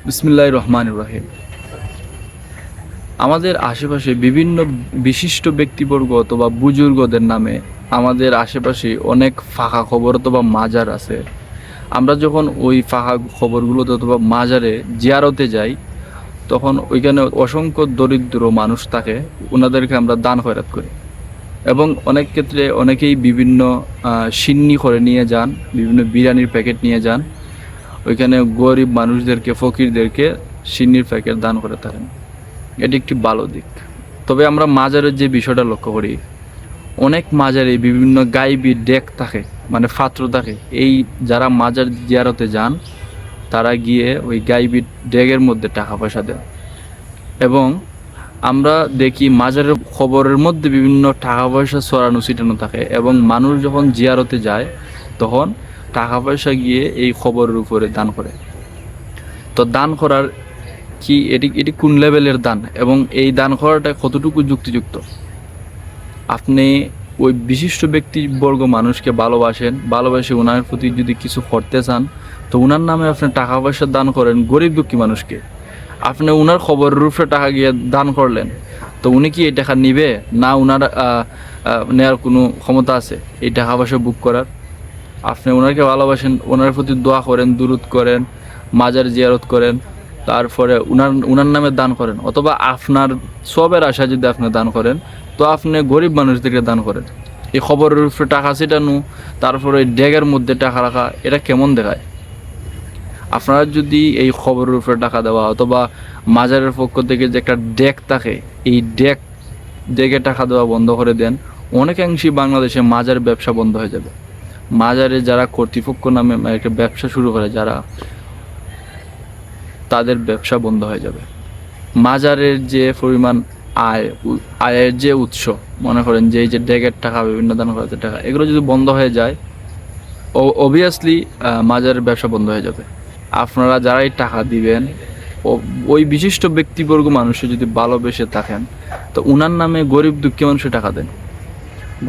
বিসমিল্লাহির রহমানির রহিম। আমাদের আশেপাশে বিভিন্ন বিশিষ্ট ব্যক্তিবর্গ অথবা বুজুর্গদের নামে আমাদের আশেপাশে অনেক ফাঁকা খবর অথবা মাজার আছে। আমরা যখন ওই ফাঁকা খবরগুলোতে অথবা মাজারে জিয়ারতে যাই, তখন ওইখানে অসংখ্য দরিদ্র মানুষ থাকে, ওনাদেরকে আমরা দান খয়রাত করি। এবং অনেক ক্ষেত্রে অনেকেই বিভিন্ন সিন্নি করে নিয়ে যান, বিভিন্ন বিরিয়ানির প্যাকেট নিয়ে যান, ওইখানে গরিব মানুষদেরকে, ফকিরদেরকে সিন্নির প্যাকেট দান করে থাকেন। এটি একটি ভালো দিক। তবে আমরা মাজারের যে বিষয়টা লক্ষ্য করি, অনেক মাজারে বিভিন্ন গাইবি ডেক থাকে, মানে পাত্র থাকে। এই যারা মাজার জিয়ারতে যান, তারা গিয়ে ওই গাইবি ডেকের মধ্যে টাকা পয়সা দেন। এবং আমরা দেখি মাজারের খবরের মধ্যে বিভিন্ন টাকা পয়সা ছড়ানো ছিটানো থাকে, এবং মানুষ যখন জিয়ারতে যায় তখন টাকা পয়সা গিয়ে এই খবরের উপরে দান করে। তো দান করার কি এটি কোন লেভেলের দান, এবং এই দান করাটা কতটুকু যুক্তিযুক্ত? আপনি ওই বিশিষ্ট ব্যক্তিবর্গ মানুষকে ভালোবাসে ওনার প্রতি যদি কিছু করতে চান, তো ওনার নামে আপনি টাকা পয়সা দান করেন। গরিব দুঃখী মানুষকে আপনি ওনার খবরের উপরে টাকা গিয়ে দান করলেন, তো উনি কি এই টাকা নিবে না? ওনার নেওয়ার কোনো ক্ষমতা আছে এই টাকা পয়সা বুক করার? আপনি ওনাকে ভালোবাসেন, ওনার প্রতি দোয়া করেন, দুরুদ করেন, মাজার জিয়ারত করেন, তারপরে উনার নামে দান করেন, অথবা আপনার সবের আশায় যদি আপনি দান করেন, তো আপনি গরিব মানুষদেরকে দান করেন। এই খবরের উপরে টাকা ছিটানো, তারপরে ড্যাগের মধ্যে টাকা রাখা, এটা কেমন দেখায়? আপনারা যদি এই খবরের উপরে টাকা দেওয়া অথবা মাজারের পক্ষ থেকে যে একটা ডেক থাকে, এই ডেকে টাকা দেওয়া বন্ধ করে দেন, অনেকাংশেই বাংলাদেশে মাজার ব্যবসা বন্ধ হয়ে যাবে। মাজারে যারা কর্তৃপক্ষ নামে একটা ব্যবসা শুরু করে, যারা, তাদের ব্যবসা বন্ধ হয়ে যাবে। মাজারের যে পরিমাণ আয়ের যে উৎস, মনে করেন যে এই যে ডেকের টাকা, বিভিন্ন দান করাতে টাকা, এগুলো যদি বন্ধ হয়ে যায়, অবভিয়াসলি মাজারের ব্যবসা বন্ধ হয়ে যাবে। আপনারা যারাই টাকা দিবেন, ওই বিশিষ্ট ব্যক্তিবর্গ মানুষের যদি ভালোবেসে থাকেন, তো উনার নামে গরিব দুঃখী মানুষের টাকা দেন।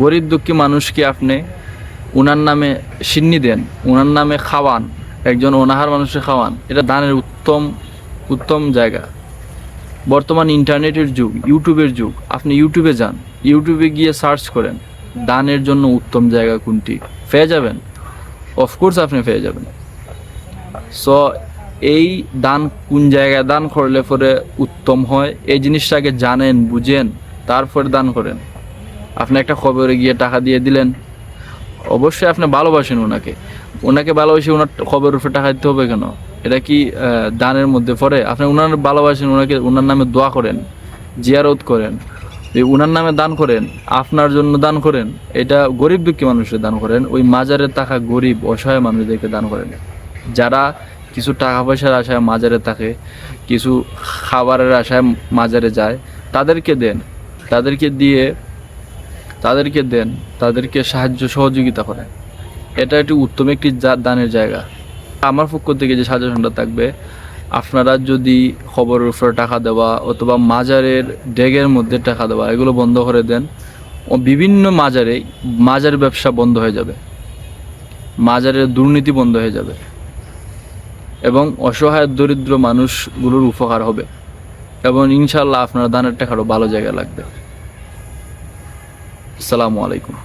গরিব দুঃখী মানুষকে আপনি উনার নামে সিন্নি দেন, উনার নামে খাওয়ান, একজন অনাহার মানুষের খাওয়ান। এটা দানের উত্তম জায়গা। বর্তমান ইন্টারনেটের যুগ, ইউটিউবের যুগ। আপনি ইউটিউবে যান, ইউটিউবে গিয়ে সার্চ করেন দানের জন্য উত্তম জায়গা কোনটি, পেয়ে যাবেন। অফকোর্স আপনি পেয়ে যাবেন। সো এই দান কোন জায়গায় দান করলে পরে উত্তম হয়, এই জিনিসটাকে জানেন, বুঝেন, তারপরে দান করেন। আপনি একটা খবরে গিয়ে টাকা দিয়ে দিলেন, অবশ্যই আপনি ভালোবাসেন ওনাকে ভালোবাসে ওনার খবরের উপরে টাকা দিতে হবে কেন? এটা কি দানের মধ্যে পড়ে? আপনি ওনার ভালোবাসেন, ওনার নামে দোয়া করেন, জিয়ারত করেন, ওনার নামে দান করেন, আপনার জন্য দান করেন। এটা গরিব দুঃখী মানুষের দান করেন, ওই মাজারে থাকা গরিব অসহায় মানুষদেরকে দান করেন। যারা কিছু টাকা পয়সার আশায় মাজারে থাকে, কিছু খাবারের আশায় মাজারে যায়, তাদেরকে দেন, তাদেরকে সাহায্য সহযোগিতা করেন। এটা একটি উত্তম একটি দানের জায়গা। আমার পক্ষ থেকে যে সাজেশনটা থাকবে, আপনারা যদি খবরের উপরে টাকা দেওয়া অথবা মাজারের ডেগের মধ্যে টাকা দেওয়া, এগুলো বন্ধ করে দেন, ও বিভিন্ন মাজার ব্যবসা বন্ধ হয়ে যাবে, মাজারের দুর্নীতি বন্ধ হয়ে যাবে, এবং অসহায় দরিদ্র মানুষগুলোর উপকার হবে, এবং ইনশাআল্লাহ আপনার দানের টাকারও ভালো জায়গা লাগবে। আসসালামু আলাইকুম।